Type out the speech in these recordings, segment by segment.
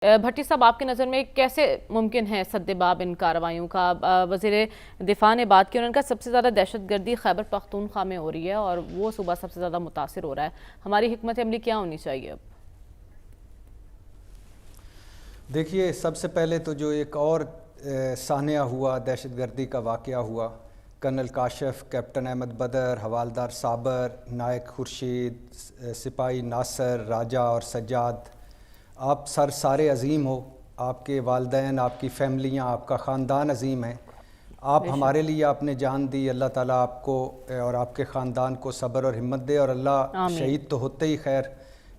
بھٹی صاحب، آپ کی نظر میں کیسے ممکن ہے سدباب ان کارروائیوں کا؟ وزیر دفاع نے بات کی، انہوں نے کہا سب سے زیادہ دہشت گردی خیبر پختونخوا میں ہو رہی ہے اور وہ صوبہ سب سے زیادہ متاثر ہو رہا ہے۔ ہماری حکمت عملی کیا ہونی چاہیے اب؟ دیکھیے، سب سے پہلے تو جو ایک اور سانحہ ہوا، دہشت گردی کا واقعہ ہوا، کرنل کاشف، کیپٹن احمد بدر، حوالدار صابر، نائک خورشید، سپاہی ناصر، راجہ اور سجاد، آپ سارے عظیم ہو، آپ کے والدین، آپ کی فیملیاں، آپ کا خاندان عظیم ہے۔ آپ ہمارے لیے آپ نے جان دی، اللہ تعالیٰ آپ کو اور آپ کے خاندان کو صبر اور ہمت دے، اور اللہ آمین۔ شہید تو ہوتے ہی خیر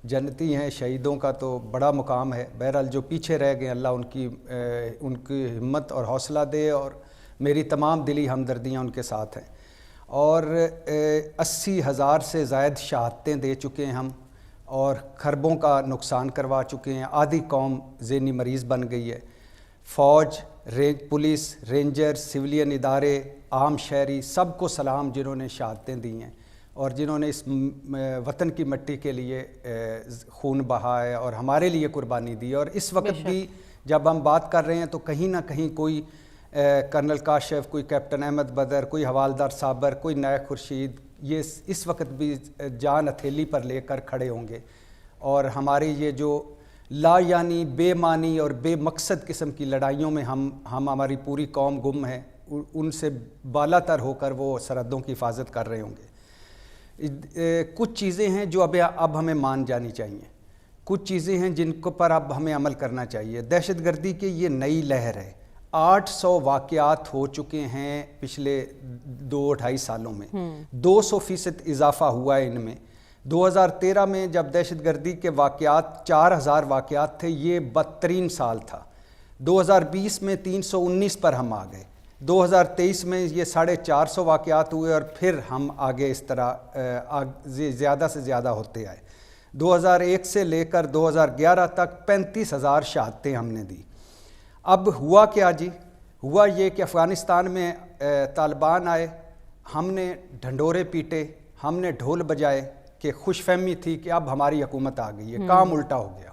جنتی ہیں، شہیدوں کا تو بڑا مقام ہے۔ بہرحال جو پیچھے رہ گئے، اللہ ان کی ہمت اور حوصلہ دے، اور میری تمام دلی ہمدردیاں ان کے ساتھ ہیں۔ اور 80,000 سے زائد شہادتیں دے چکے ہیں ہم، اور خربوں کا نقصان کروا چکے ہیں۔ آدھی قوم ذہنی مریض بن گئی ہے۔ فوج، پولیس، رینجر، سولین ادارے، عام شہری، سب کو سلام جنہوں نے شہادتیں دی ہیں اور جنہوں نے اس وطن کی مٹی کے لیے خون بہا ہے اور ہمارے لیے قربانی دی ہے۔ اور اس وقت بھی جب ہم بات کر رہے ہیں تو کہیں نہ کہیں کوئی کرنل کاشف، کوئی کیپٹن احمد بدر، کوئی حوالدار صابر، کوئی نائک خورشید، یہ اس وقت بھی جان ہتھیلی پر لے کر کھڑے ہوں گے، اور ہماری یہ جو لا یعنی بے معنی اور بے مقصد قسم کی لڑائیوں میں ہم ہماری پوری قوم گم ہے، ان سے بالا تر ہو کر وہ سرحدوں کی حفاظت کر رہے ہوں گے۔ کچھ چیزیں ہیں جو اب ہمیں مان جانی چاہیے، کچھ چیزیں ہیں جن کو پر اب ہمیں عمل کرنا چاہیے۔ دہشت گردی کی یہ نئی لہر ہے، 800 واقعات ہو چکے ہیں پچھلے 2-2.5 سالوں میں، 200% اضافہ ہوا ہے ان میں۔ 2013 میں جب دہشت گردی کے واقعات 4000 واقعات تھے، یہ بدترین سال تھا۔ 2020 میں 319 پر ہم آ گئے، 2023 میں یہ 450 واقعات ہوئے، اور پھر ہم آگے اس طرح زیادہ سے زیادہ ہوتے آئے۔ 2001 سے لے کر 2011 تک 35,000 شہادتیں ہم نے دی۔ اب ہوا کیا جی؟ ہوا یہ کہ افغانستان میں طالبان آئے، ہم نے ڈھنڈورے پیٹے، ہم نے ڈھول بجائے کہ خوش فہمی تھی کہ اب ہماری حکومت آ گئی ہے۔ کام الٹا ہو گیا،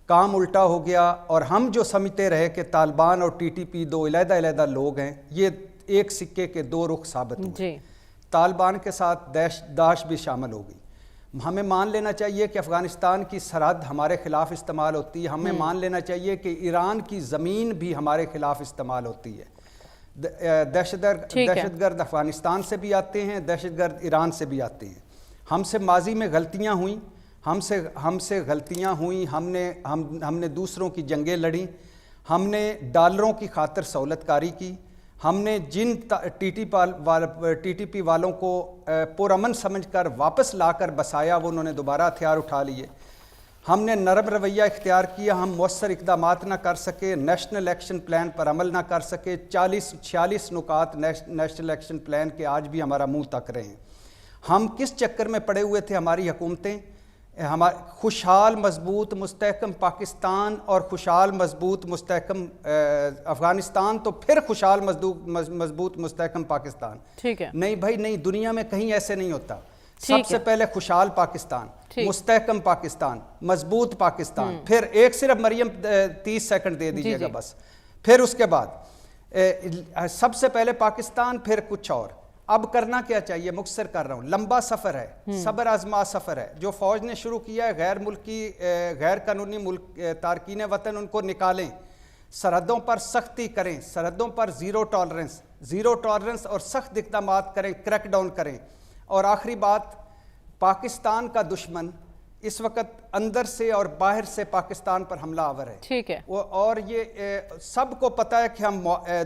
کام الٹا ہو گیا، اور ہم جو سمجھتے رہے کہ طالبان اور ٹی ٹی پی دو علیحدہ علیحدہ لوگ ہیں، یہ ایک سکے کے دو رخ ثابت ہوئے۔ طالبان کے ساتھ داعش بھی شامل ہو گئی۔ ہمیں مان لینا چاہیے کہ افغانستان کی سرحد ہمارے خلاف استعمال ہوتی ہے، ہمیں مان لینا چاہیے کہ ایران کی زمین بھی ہمارے خلاف استعمال ہوتی ہے۔ دہشت گرد افغانستان سے بھی آتے ہیں، دہشت گرد ایران سے بھی آتے ہیں۔ ہم سے ماضی میں غلطیاں ہوئیں، ہم سے غلطیاں ہوئیں، ہم نے دوسروں کی جنگیں لڑیں، ہم نے ڈالروں کی خاطر سہولت کاری کی، ہم نے جن ٹی ٹی پی والوں کو پرامن سمجھ کر واپس لا کر بسایا، وہ انہوں نے دوبارہ ہتھیار اٹھا لیے۔ ہم نے نرم رویہ اختیار کیا، ہم مؤثر اقدامات نہ کر سکے، نیشنل ایکشن پلان پر عمل نہ کر سکے۔ 46 نکات نیشنل ایکشن پلان کے آج بھی ہمارا منہ تک رہے ہیں۔ ہم کس چکر میں پڑے ہوئے تھے؟ ہماری حکومتیں خوشحال مضبوط مستحکم پاکستان اور خوشحال مضبوط مستحکم افغانستان، تو پھر خوشحال مضبوط مستحکم پاکستان۔ ٹھیک ہے، نہیں بھائی نہیں، دنیا میں کہیں ایسے نہیں ہوتا۔ سب سے پہلے خوشحال پاکستان، مستحکم پاکستان، مضبوط پاکستان، پھر ایک صرف مریم 30 سیکنڈ دے دیجیے گا بس، پھر اس کے بعد سب سے پہلے پاکستان، پھر کچھ اور۔ اب کرنا کیا چاہیے؟ مختصر کر رہا ہوں، لمبا سفر ہے، صبر آزما سفر ہے۔ جو فوج نے شروع کیا ہے، غیر قانونی تارکین وطن، ان کو نکالیں، سرحدوں پر سختی کریں، سرحدوں پر زیرو ٹالرنس اور سخت اقدامات کریں، کریک ڈاؤن کریں۔ اور آخری بات، پاکستان کا دشمن اس وقت اندر سے اور باہر سے پاکستان پر حملہ آور ہے۔ ٹھیک ہے، اور یہ سب کو پتہ ہے کہ ہم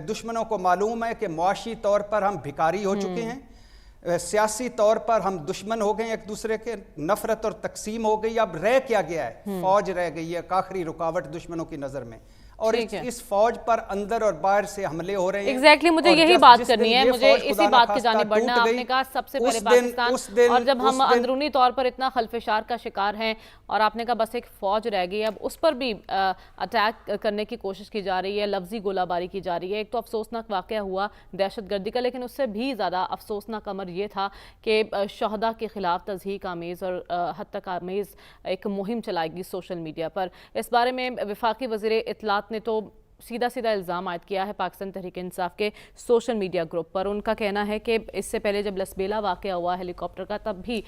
دشمنوں کو معلوم ہے کہ معاشی طور پر ہم بھکاری ہو چکے ہیں، سیاسی طور پر ہم دشمن ہو گئے ہیں ایک دوسرے کے، نفرت اور تقسیم ہو گئی۔ اب رہ کیا گیا ہے؟ فوج رہ گئی ہے، آخری رکاوٹ دشمنوں کی نظر میں۔ اور اس فوج پر اندر اور باہر سے حملے ہو رہے ہیں. ایگزیکٹلی مجھے یہی بات کرنی ہے, مجھے اسی بات کی جانب بڑھنا. آپ نے کہا سب سے پہلے پاکستان, اور جب ہم اندرونی طور پر اتنا خلفشار کا شکار ہیں, اور آپ نے کہا بس ایک فوج رہ گئی, اب اس پر بھی اٹیک کرنے کی کوشش کی جا رہی ہے, لفظی گولہ باری کی جا رہی ہے. ایک تو افسوسناک واقعہ ہوا دہشت گردی کا, لیکن اس سے بھی زیادہ افسوسناک امر یہ تھا کہ شہداء کے خلاف تضحیک آمیز اور حد تک آمیز ایک مہم چلائی گئی سوشل میڈیا پر. اس بارے میں وفاقی وزیر اطلاعات نے تو سیدھا الزام عائد کیا ہے پاکستان تحریک انصاف کے سوشل میڈیا گروپ پر. ان کا کہنا ہے کہ اس سے پہلے جب لسبیلا واقعہ ہوا ہیلی کاپٹر کا, تب بھی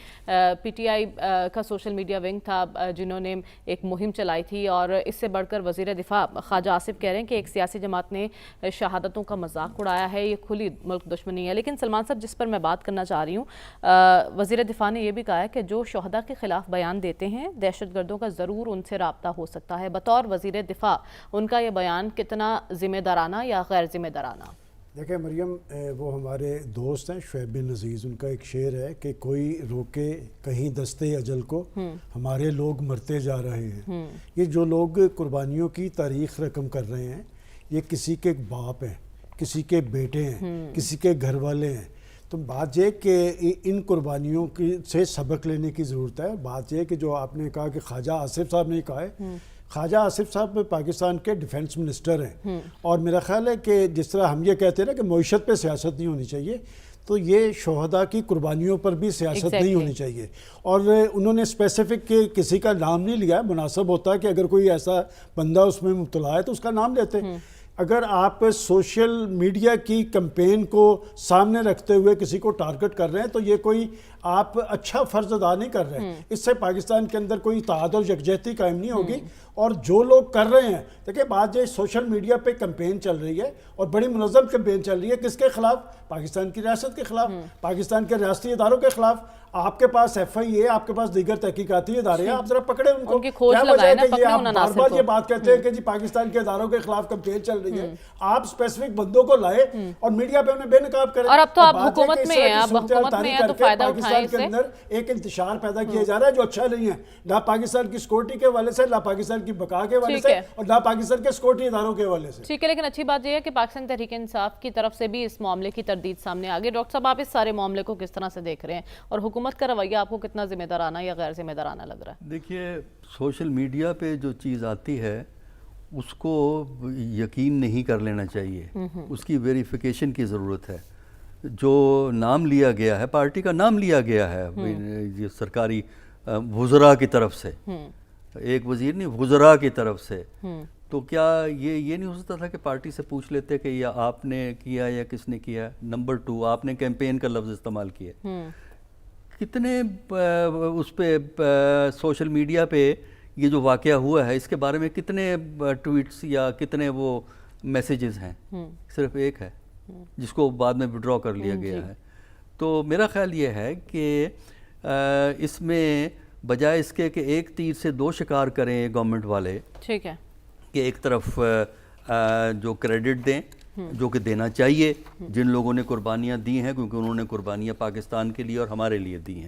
پی ٹی آئی کا سوشل میڈیا ونگ تھا جنہوں نے ایک مہم چلائی تھی, اور اس سے بڑھ کر وزیر دفاع خواجہ آصف کہہ رہے ہیں کہ ایک سیاسی جماعت نے شہادتوں کا مذاق اڑایا ہے, یہ کھلی ملک دشمنی ہے. لیکن سلمان صاحب, جس پر میں بات کرنا چاہ رہی ہوں, وزیر دفاع نے یہ بھی کہا ہے کہ جو شہداء کے خلاف بیان دیتے ہیں دہشت گردوں کا ضرور ان سے رابطہ ہو سکتا ہے. بطور وزیر دفاع ان کا یہ بیان کتنا ذمہ دارانہ یا غیر ذمہ دارانہ؟ دیکھیں مریم, وہ ہمارے دوست ہیں شعیب بن عزیز, ان کا ایک شعر ہے کہ کوئی روکے کہیں دستے اجل کو, ہمارے لوگ مرتے جا رہے ہیں. یہ جو لوگ قربانیوں کی تاریخ رقم کر رہے ہیں, یہ کسی کے باپ ہیں, کسی کے بیٹے ہیں, کسی کے گھر والے ہیں. تو بات یہ کہ ان قربانیوں کی سے سبق لینے کی ضرورت ہے. بات یہ کہ جو آپ نے کہا کہ خواجہ آصف صاحب نے کہا ہے, خواجہ آصف صاحب پاکستان کے ڈیفنس منسٹر ہیں, اور میرا خیال ہے کہ جس طرح ہم یہ کہتے ہیں نا کہ معیشت پہ سیاست نہیں ہونی چاہیے, تو یہ شہداء کی قربانیوں پر بھی سیاست نہیں ہونی چاہیے. اور انہوں نے اسپیسیفک کسی کا نام نہیں لیا. مناسب ہوتا ہے کہ اگر کوئی ایسا بندہ اس میں مبتلا ہے تو اس کا نام لیتے. اگر آپ سوشل میڈیا کی کمپین کو سامنے رکھتے ہوئے کسی کو ٹارگٹ کر رہے ہیں تو یہ کوئی آپ اچھا فرض ادا نہیں کر رہے ہیں. اس سے پاکستان کے اندر کوئی اتحاد اور یکجہتی قائم نہیں ہوگی. اور جو لوگ کر رہے ہیں, دیکھیں بات یہ سوشل میڈیا پہ کمپین چل رہی ہے, اور بڑی منظم کمپین چل رہی ہے. کس کے خلاف؟ پاکستان کی ریاست کے خلاف, پاکستان کے ریاستی اداروں کے خلاف. آپ کے پاس ایف آئی اے, آپ کے پاس دیگر تحقیقاتی ادارے ہیں, آپ ذرا پکڑے ان کو. کیا وجہ ہے کہ آپ بار بار یہ بات کہتے ہیں کہ جی پاکستان کے اداروں کے خلاف کمپین چل رہی ہے؟ آپ اسپیسیفک بندوں کو لائے اور میڈیا پہ انہیں بے نقاب کریں. اور اب تو آپ حکومت میں ہیں, اب حکومت میں ہیں تو فائدہ اٹھائیں اس سے. پاکستان کے اندر ایک انتشار پیدا کیا جا رہا ہے جو اچھا نہیں ہے, نہ پاکستان کی سیکورٹی کے حوالے سے, نہ پاکستان کی بقا کے حوالے سے, اور نہ پاکستان کے سیکورٹی اداروں کے حوالے سے. ٹھیک ہے, لیکن اچھی بات یہ ہے کہ پاکستان تحریک انصاف کی طرف سے بھی اس معاملے کی تردید سامنے آ گئی. ڈاکٹر صاحب, آپ اس سارے معاملے کو کس طرح سے دیکھ رہے ہیں, اور حکومت کا رویہ آپ کو کتنا ذمہ دارانہ یا غیر ذمہ دارانہ لگ رہا ہے؟ دیکھیے, سوشل میڈیا پہ جو چیز آتی ہے اس کو یقین نہیں کر لینا چاہیے, اس کی ویریفیکیشن کی ضرورت ہے. جو نام لیا گیا ہے, پارٹی کا نام لیا گیا ہے یہ سرکاری وزراء کی طرف سے, ایک وزیر نہیں, وزراء کی طرف سے, تو کیا یہ نہیں ہو سکتا تھا کہ پارٹی سے پوچھ لیتے کہ یہ آپ نے کیا یا کس نے کیا؟ نمبر 2, آپ نے کیمپین کا لفظ استعمال کیا. کتنے اس پہ سوشل میڈیا پہ یہ جو واقعہ ہوا ہے اس کے بارے میں کتنے ٹویٹس یا کتنے وہ میسیجز ہیں؟ صرف ایک ہے جس کو بعد میں وڈرا کر لیا گیا ہے. تو میرا خیال یہ ہے کہ اس میں بجائے اس کے کہ ایک تیر سے 2 شکار کریں گورنمنٹ والے, ٹھیک ہے, کہ ایک طرف جو کریڈٹ دیں جو کہ دینا چاہیے جن لوگوں نے قربانیاں دی ہیں, کیونکہ انہوں نے قربانیاں پاکستان کے لیے اور ہمارے لیے دی ہیں,